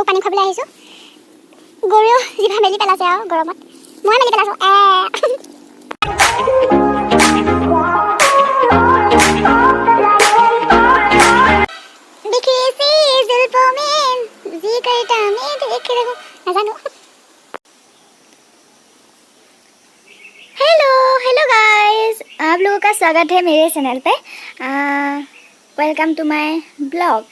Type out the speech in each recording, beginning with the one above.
গৰু পানী খাবলৈ আহিছোঁ গৰু জিভা মেলি পেলাইছে আৰু গৰমত মই মেলি পেলাইছোঁ নাজানো हेलो गाइस आप लोगों का स्वागत है मेरे चैनल पे वेलकम टू माय ब्लॉग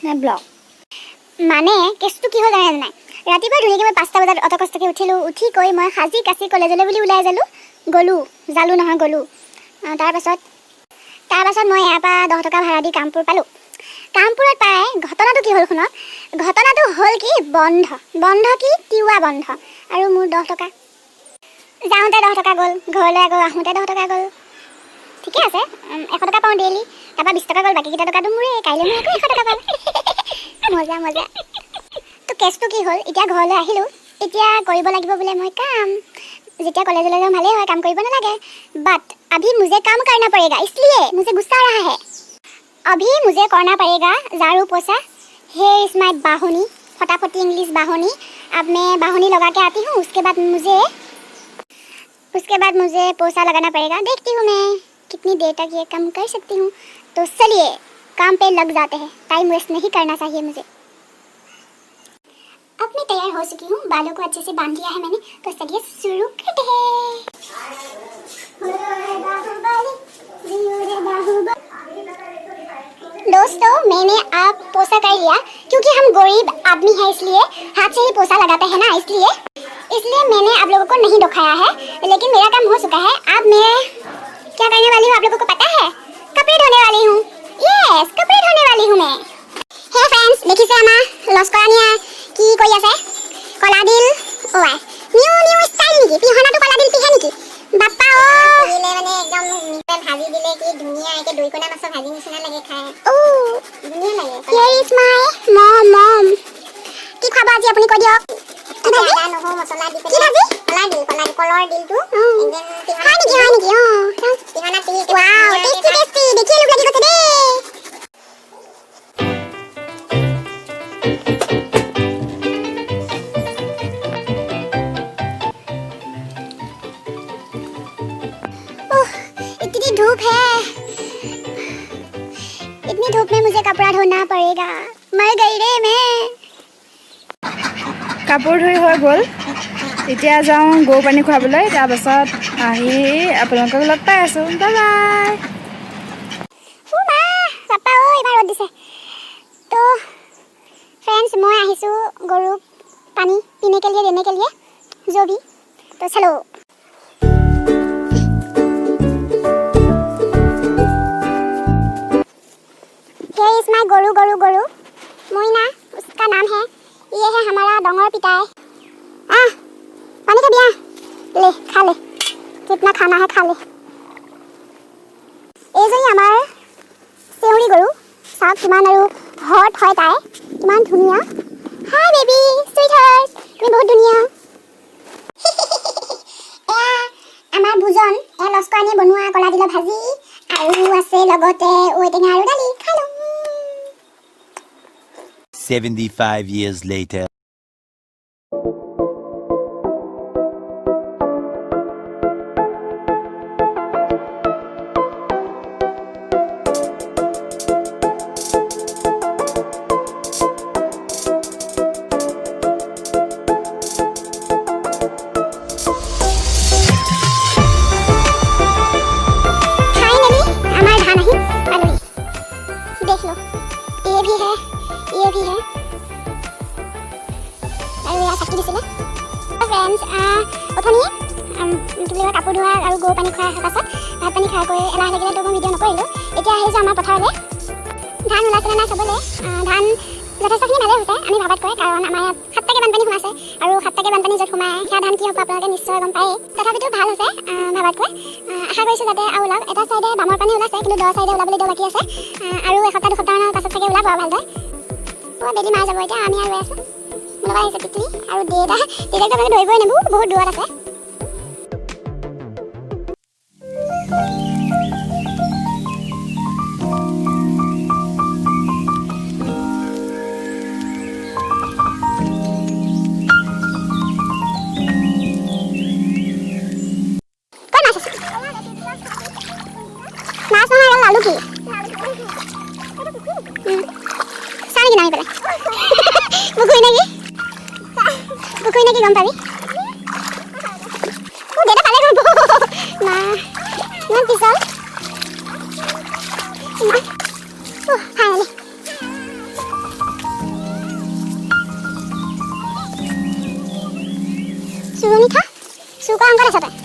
माने केसटू की हो जाने ना रातिपुৱা ধুনীয়াকৈ মই 5টা বজাত অত কষ্টকৈ উঠিলোঁ উঠি কৈ মই সাজি কাচি কলেজলৈ বুলি ওলাই জালো নহয় গ'লো তাৰ পাছত মই ইয়াৰ পৰা 10 টকা ভাড়া দি কামপুৰ পালোঁ কামপুৰত পাই ঘটনাটো কি হ'ল শুনক ঘটনাটো হ'ল কি বন্ধ কি তিৱা বন্ধ আৰু মোৰ 10 টকা যাওঁতে 10 টকা গ'ল ঘৰলৈ আকৌ আহোঁতে 10 টকা গ'ল ঠিকে আছে 100 টকা পাওঁ ডেইলি তাৰপৰা 20 টকা গ'ল বাকীকেইটা টকাটো মোৰে কাইলৈ মই আকৌ 100 টকা পাম মজা তো কেছটো কি হ'ল এতিয়া ঘৰলৈ আহিলোঁ এতিয়া কৰিব লাগিব বোলে মই কাম যেতিয়া কলেজলৈ যাওঁ ভালেই হয় কাম কৰিব নালাগে বাট अभी मुझे काम करना पड़ेगा इसलिए मुझे गुस्सा आ रहा है अभी मुझे करना पड़ेगा झाड़ू पोछा हेयर इज माय बाहुनी फटाफटी इंग्लिश बाहुनी अब मैं बाहुनी लगा के आती हूँ उसके बाद मुझे पोछा लगाना पड़ेगा देखती हूँ मैं कितनी देर तक ये काम कर सकती हूँ तो चलिए काम पे लग जाते हैं टाइम वेस्ट नहीं करना चाहिए मुझे अब मैं तैयार हो चुकी हूँ बालों को अच्छे से बांध दिया है मैंने तो चलिए शुरू करते हैं दोस्तों मैंने आप पोछा कर लिया क्योंकि हम गरीब आदमी हैं इसलिए हाथ से ही पोछा लगाते हैं ना इसलिए मैंने आप लोगों को नहीं दिखाया है लेकिन मेरा काम हो चुका है अब मैं क्या करने वाली हूँ आप लोगों को पता है कपड़े धोने वाली हूँ यस कपड़े धोने वाली हूँ मैं हे फ्रेंड्स देखिए आमा लस करानिया কি কৰি আছে কলা দিল ওৱাই নিউ ষ্টাইল নেকি পিহনাটো কলা দিল পিহে নেকি বাপ্পা ও দিলে মানে একদম মিঠে ভাজি দিলে কি ধুনীয়া একে দুই কোণা মাছ ভাজি নিচিনা লাগে খায় ও ধুনীয়া লাগে হিয়াৰ ইজ মাই মম কি খাব আজি আপুনি কৈ দিয়ক আদা নহৰু মছলা দি পেলাই কলা দিল কলৰ দিলটো একদম হয় নেকি পিহনা পিহি ওৱাও টেষ্টি দেখিয়ে লোক লাগি গৈছে দেই धूप है इतनी धूप में मुझे कपड़ा धोना पड़ेगा मर गई रे मैं কাপোৰ ধুই হৈ গ'ল এতিয়া যাওঁ গৰু পানী খুৱাবলৈ তাৰ পাছত আহি আপোনালোকক লগ পাই আছো বাই বাই ও মা পাপা ও এবাৰ ৰদ দিছে তো फ्रेंड्स মই আহিছো গৰু পানী পিনে के लिए देने के लिए जो भी तो चलो गरु मोइना उसका नाम है ये है हमारा डोंगर पिटाई पानी का दिया ले खा ले कितना खाना है खा ले এই যে আমাৰ চেউৰি গৰু সাপ কিমান আৰু হট হয় তাই কিমান ধুনীয়া হাই বেবি সুইট হাৰ্ট তুমি বহুত ধুনীয়া আমাৰ ভোজন লস্কৰাণী বনোৱা কলা দিলৰ ভাজি আৰু আছে লগতে ঔটেঙা আৰু দালি খালো 75 years later. ये भी है और ये साकी दिছিলে फ्रेंड्स ओथनिए तुलिवा কাপোৰ ধোৱা আৰু গৰু পানী খোৱা পাছত ভাত পানী খাই কৈ এলাহ লাগিলে তো মই ভিডিঅ' নকৰিলোঁ এতিয়া আহিছোঁ আমাৰ পথাৰলৈ ধান ওলাইছিলে নাই চাবলৈ ধান যথেষ্টখিনি ভালে হৈছে আমি ভাবাতকৈ কাৰণ আমাৰ ইয়াত 7টাকৈ বানপানী সোমাইছে আৰু 7টাকৈ বানপানী য'ত সোমাই সেয়া ধান কি হ'ব আপোনালোকে নিশ্চয় গম পায়েই তথাপিতো ভাল হৈছে ভাবাতকৈ আশা কৰিছোঁ যাতে আৰু ওলাওক এটা চাইডে বামৰ পানী ওলাইছে কিন্তু দ চাইডে ওলাবলৈ বাকী আছে আৰু এসপ্তাহ দুসপ্তাহমানৰ পাছত চাগে ওলাব আৰু ভালদৰে বেলি মাৰ যাব এতিয়া আমি আৰু ৰৈ আছোঁ মোৰ লগত আহিছে তিতলি আৰু দেউতাক মানে ধৰিবই নেবো বহুত দূৰত আছে পুখুৰী নেকি গম পাবি দেউতা পালে গ'ল মা ইমান পিছল ফাইনেলি চুৰণি থা চুকা অংকত আছে তই